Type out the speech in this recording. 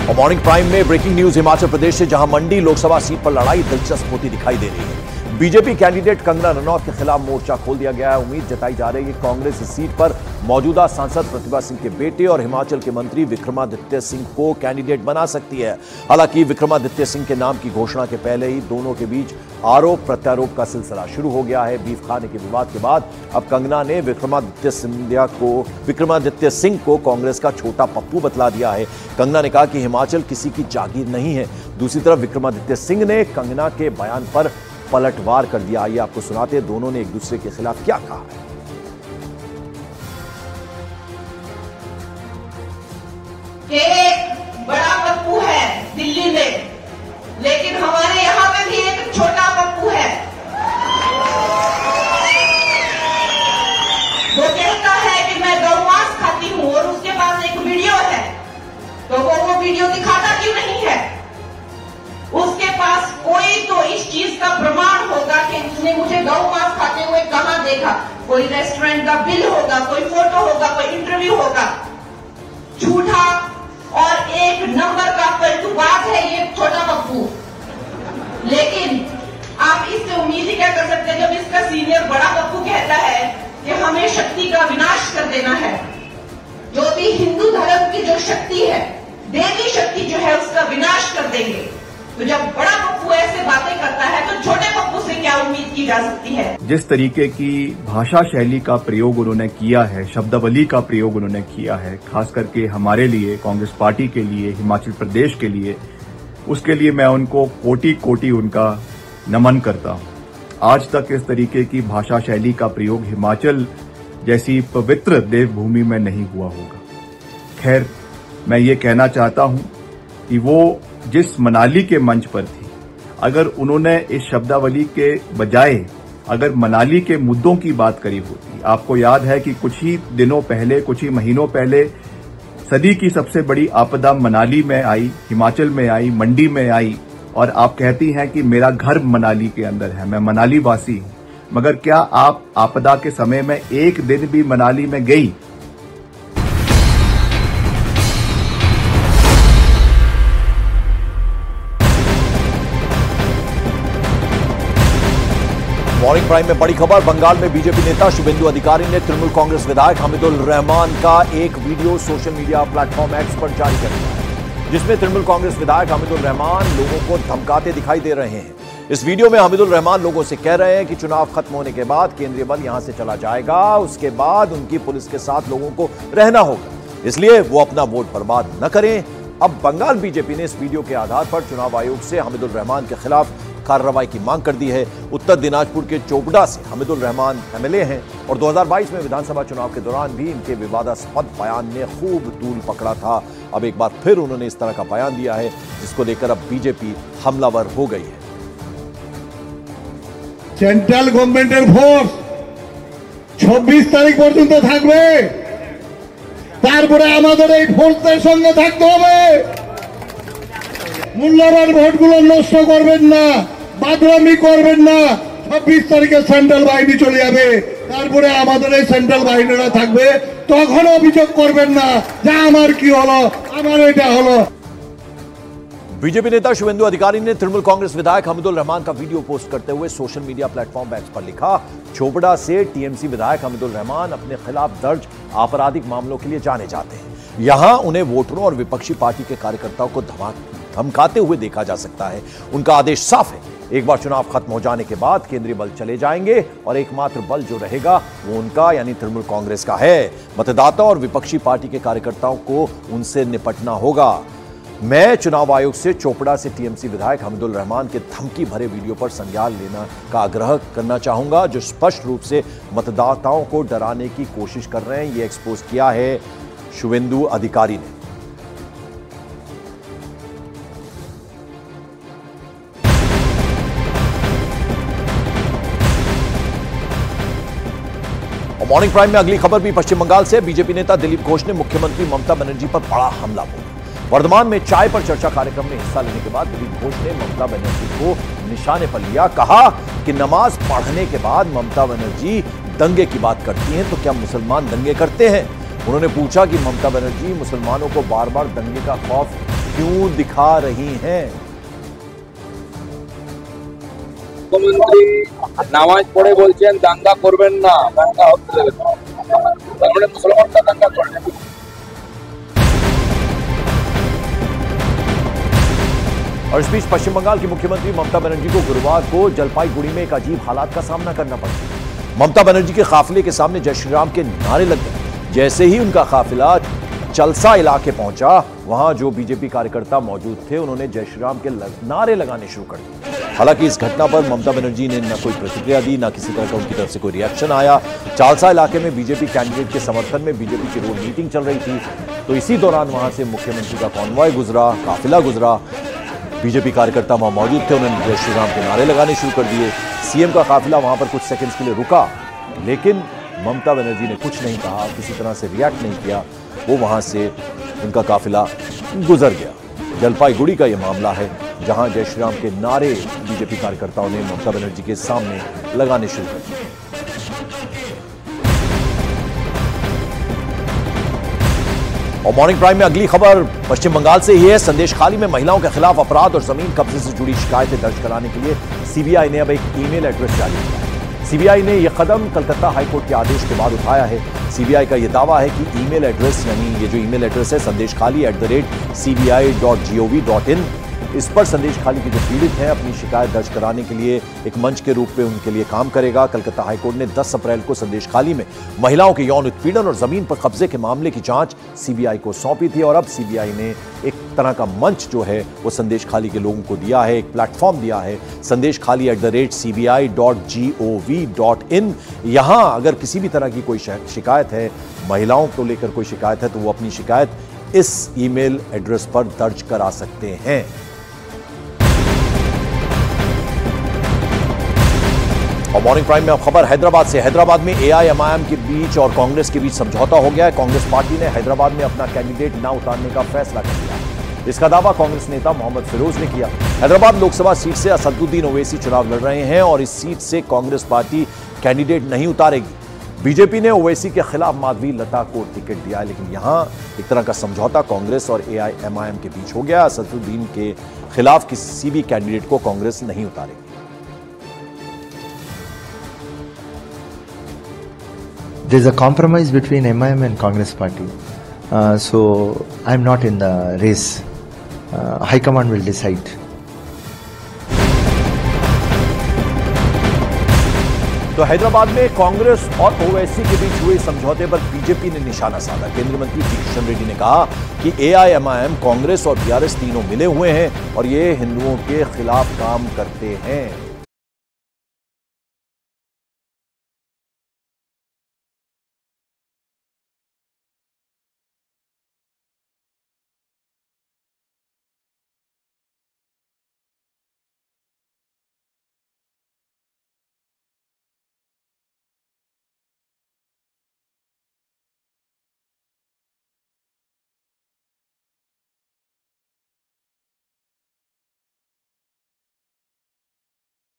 और morning prime में breaking news Himachal Pradesh से, जहां मंडी लोकसभा सीट पर लड़ाई दिलचस्प होती दिखाई दे रही है। बीजेपी कैंडिडेट कंगना रनौत के खिलाफ मोर्चा खोल दिया गया है। उम्मीद जताई जा रही है कि कांग्रेस इस सीट पर मौजूदा सांसद प्रतिभा सिंह के बेटे और हिमाचल के मंत्री विक्रमादित्य सिंह को कैंडिडेट बना सकती है। हालांकि विक्रमादित्य सिंह के नाम की घोषणा के पहले ही दोनों के बीच आरोप प्रत्यारोप का सिलसिला शुरू हो गया है। बीफ खाने के विवाद के बाद अब कंगना ने विक्रमादित्य सिंह को कांग्रेस का छोटा पप्पू बतला दिया है। कंगना ने कहा कि हिमाचल किसी की जागीर नहीं है। दूसरी तरफ विक्रमादित्य सिंह ने कंगना के बयान पर पलटवार कर दिया। आइए आपको सुनाते हैं दोनों ने एक दूसरे के खिलाफ क्या कहा है। एक बड़ा पप्पू है दिल्ली में, लेकिन हमारे यहाँ पे भी एक छोटा पप्पू है। वो कहता है कि मैं गौ मांस खाती हूँ और उसके पास एक वीडियो है, तो वो वीडियो दिखाता क्यों नहीं है? उसके पास कोई तो इस चीज का प्रमाण होगा कि उसने मुझे गौ मांस खाते हुए कहां देखा। कोई रेस्टोरेंट का बिल होगा, कोई फोटो होगा, कोई इंटरव्यू होगा। झूठा और एक नंबर का पलटूबाज है ये छोटा पप्पू। लेकिन आप इससे उम्मीद ही क्या कर सकते हैं जब इसका सीनियर बड़ा पप्पू कहता है कि हमें शक्ति का विनाश कर देना है। जो भी हिंदू धर्म की जो शक्ति है, देवी शक्ति जो है, उसका विनाश कर देंगे। तो जब बड़ा पप्पू ऐसे बातें करता है तो छोटे पप्पू से क्या उम्मीद की जा सकती है? जिस तरीके की भाषा शैली का प्रयोग उन्होंने किया है, शब्दावली का प्रयोग उन्होंने किया है, खास करके हमारे लिए, कांग्रेस पार्टी के लिए, हिमाचल प्रदेश के लिए, उसके लिए मैं उनको कोटि कोटि उनका नमन करता हूं। आज तक इस तरीके की भाषा शैली का प्रयोग हिमाचल जैसी पवित्र देवभूमि में नहीं हुआ होगा। खैर, मैं ये कहना चाहता हूं कि वो जिस मनाली के मंच पर थी, अगर उन्होंने इस शब्दावली के बजाय अगर मनाली के मुद्दों की बात करी होती। आपको याद है कि कुछ ही दिनों पहले, कुछ ही महीनों पहले सदी की सबसे बड़ी आपदा मनाली में आई, हिमाचल में आई, मंडी में आई, और आप कहती हैं कि मेरा घर मनाली के अंदर है, मैं मनाली वासी हूं। मगर क्या आप आपदा के समय में एक दिन भी मनाली में गई? मॉर्निंग प्राइम में बड़ी खबर। बंगाल में बीजेपी नेता शुभेंदु अधिकारी ने तृणमूल कांग्रेस विधायक हमीदुल रहमान का एक video social media platform x पर जारी कर दिया है, जिसमें तृणमूल कांग्रेस विधायक हमीदुल रहमान लोगों को धमकाते दिखाई दे रहे हैं। इस वीडियो में हमीदुल रहमान लोगों से कह रहे हैं कि चुनाव खत्म होने के बाद केंद्रीय बल यहां से चला जाएगा, उसके बाद उनकी पुलिस के साथ लोगों को रहना होगा, इसलिए वो अपना वोट बर्बाद न करें। अब बंगाल बीजेपी ने इस वीडियो के आधार पर चुनाव आयोग से हमीदुल रहमान के खिलाफ कार्रवाई की मांग कर दी है। उत्तर दिनाजपुर के चोपड़ा से हमीदुल रहमान एमएलए हैं और 2022 में विधानसभा चुनाव के दौरान भी इनके विवादास्पद बयान ने खूब तूल पकड़ा था। अब एक बार फिर उन्होंने इस तरह का बयान दिया है, जिसको लेकर अब बीजेपी हमलावर हो गई है। सेंट्रल गवर्नमेंटेर फोर्स 26 तारीख पर्यন্ত থাকবে, তারপরে আমাদের এই ফোর্সের সঙ্গে থাকতে হবে। মূল্যবান ভোটগুলো নষ্ট করবেন না, বাদরামি করবেন না। 26 তারিখে সেন্ট্রাল বাহিনী চলে যাবে, তারপরে আমাদের এই সেন্ট্রাল বাহিনীরা থাকবে। তখন অভিযোগ করবেন না যে আমার কি হলো, আমার এটা হলো। बीजेपी नेता शुभेंदु अधिकारी ने तृणमूल कांग्रेस विधायक हमीदुल रहमान का वीडियो पोस्ट करते हुए सोशल मीडिया प्लेटफॉर्म एक्स पर लिखा, चोपड़ा से टीएमसी विधायक हमीदुल रहमान अपने खिलाफ दर्ज आपराधिक मामलों के लिए जाने जाते हैं। यहां उन्हें वोटरों और विपक्षी पार्टी के कार्यकर्ताओं को धमकाते हुए देखा जा सकता है। उनका आदेश साफ है, एक बार चुनाव खत्म हो जाने के बाद केंद्रीय बल चले जाएंगे और एकमात्र बल जो रहेगा वो उनका यानी तृणमूल कांग्रेस का है। मतदाता और विपक्षी पार्टी के कार्यकर्ताओं को उनसे निपटना होगा। मैं चुनाव आयोग से चोपड़ा से टीएमसी विधायक हमीदुल रहमान के धमकी भरे वीडियो पर संज्ञान लेने का आग्रह करना चाहूंगा, जो स्पष्ट रूप से मतदाताओं को डराने की कोशिश कर रहे हैं। ये एक्सपोज किया है शुभेंदु अधिकारी ने। मॉर्निंग प्राइम में अगली खबर भी पश्चिम बंगाल से। बीजेपी नेता दिलीप घोष ने मुख्यमंत्री ममता बनर्जी पर बड़ा हमला बोला। वर्धमान में चाय पर चर्चा कार्यक्रम में हिस्सा लेने के बाद दिलीप घोष ने ममता बनर्जी को निशाने पर लिया। कहा कि नमाज पढ़ने के बाद ममता बनर्जी दंगे की बात करती हैं, तो क्या मुसलमान दंगे करते हैं? उन्होंने पूछा कि ममता बनर्जी मुसलमानों को बार बार दंगे का खौफ क्यों दिखा रही हैं? মুখ্যমন্ত্রী নামাজ পড়ে বলছেন দাঙ্গা করবেন না, দাঙ্গা হতে দেবেন না। তারপরে মুসলমানরা দাঙ্গা করেন। और इस बीच पश्चिम बंगाल की मुख्यमंत्री ममता बनर्जी को गुरुवार को जलपाईगुड़ी में एक अजीब हालात का सामना करना पड़ा। ममता बनर्जी के काफिले के सामने जय श्री राम के नारे लग गए। जैसे ही उनका काफिला चलसा इलाके पहुंचा, वहां जो बीजेपी कार्यकर्ता मौजूद थे उन्होंने जय श्री राम के नारे लगाने शुरू कर दिए। हालांकि इस घटना पर ममता बनर्जी ने न कोई प्रतिक्रिया दी, न किसी तरह का उनकी तरफ से कोई रिएक्शन आया। चालसा इलाके में बीजेपी कैंडिडेट के समर्थन में बीजेपी की रोड मीटिंग चल रही थी, तो इसी दौरान वहां से मुख्यमंत्री का कॉन्वॉय गुजरा, काफिला गुजरा। बीजेपी कार्यकर्ता वहां मौजूद थे, उन्होंने जय श्री राम के नारे लगाने शुरू कर दिए। सीएम का काफिला वहां पर कुछ सेकंड्स के लिए रुका, लेकिन ममता बनर्जी ने कुछ नहीं कहा, किसी तरह से रिएक्ट नहीं किया। वो वहां से उनका काफिला गुजर गया। जलपाईगुड़ी का यह मामला है, जहां जय श्री राम के नारे बीजेपी कार्यकर्ताओं ने ममता बनर्जी के सामने लगाने शुरू कर दिए। और मॉर्निंग प्राइम में अगली खबर पश्चिम बंगाल से ही है। संदेशखाली में महिलाओं के खिलाफ अपराध और जमीन कब्जे से जुड़ी शिकायतें दर्ज कराने के लिए सीबीआई ने अब एक ईमेल एड्रेस जारी किया है। सीबीआई ने यह कदम कलकत्ता हाईकोर्ट के आदेश के बाद उठाया है। सीबीआई का यह दावा है कि ईमेल एड्रेस, यानी ये जो ईमेल एड्रेस है sandesh.khali@cbi.gov.in, इस पर संदेशखाली के जो पीड़ित हैं अपनी शिकायत दर्ज कराने के लिए एक मंच के रूप में उनके लिए काम करेगा। कलकत्ता हाईकोर्ट ने 10 अप्रैल को संदेशखाली में महिलाओं के यौन उत्पीड़न और जमीन पर कब्जे के मामले की जांच सीबीआई को सौंपी थी, और अब सीबीआई ने एक तरह का मंच जो है वो संदेशखाली के लोगों को दिया है, एक प्लेटफॉर्म दिया है, sandesh.cbi.gov.in। यहां अगर किसी भी तरह की कोई शिकायत है, महिलाओं को लेकर कोई शिकायत है, तो वो अपनी शिकायत इस ईमेल एड्रेस पर दर्ज करा सकते हैं। और मॉर्निंग प्राइम में अब खबर हैदराबाद से। हैदराबाद में एआईएमआईएम के बीच और कांग्रेस के बीच समझौता हो गया है। कांग्रेस पार्टी ने हैदराबाद में अपना कैंडिडेट न उतारने का फैसला कर लिया। इसका दावा कांग्रेस नेता मोहम्मद फिरोज ने किया। हैदराबाद लोकसभा सीट से असदुद्दीन ओवैसी चुनाव लड़ रहे हैं और इस सीट से कांग्रेस पार्टी कैंडिडेट नहीं उतारेगी। बीजेपी ने ओवैसी के खिलाफ माधवी लता को टिकट दिया है, लेकिन यहां एक तरह का समझौता कांग्रेस और एआईएमआईएम के बीच हो गया। असदुद्दीन के खिलाफ किसी भी कैंडिडेट को कांग्रेस नहीं उतारेगी। There's a compromise between MIM and Congress party. So I'm not in the race. High Command will decide. तो हैदराबाद में कांग्रेस और ओवैसी के बीच हुए समझौते पर बीजेपी ने निशाना साधा। केंद्रीय मंत्री जी किशन रेड्डी ने कहा कि एआईएमआईएम, कांग्रेस और बीआरएस तीनों मिले हुए हैं और ये हिंदुओं के खिलाफ काम करते हैं।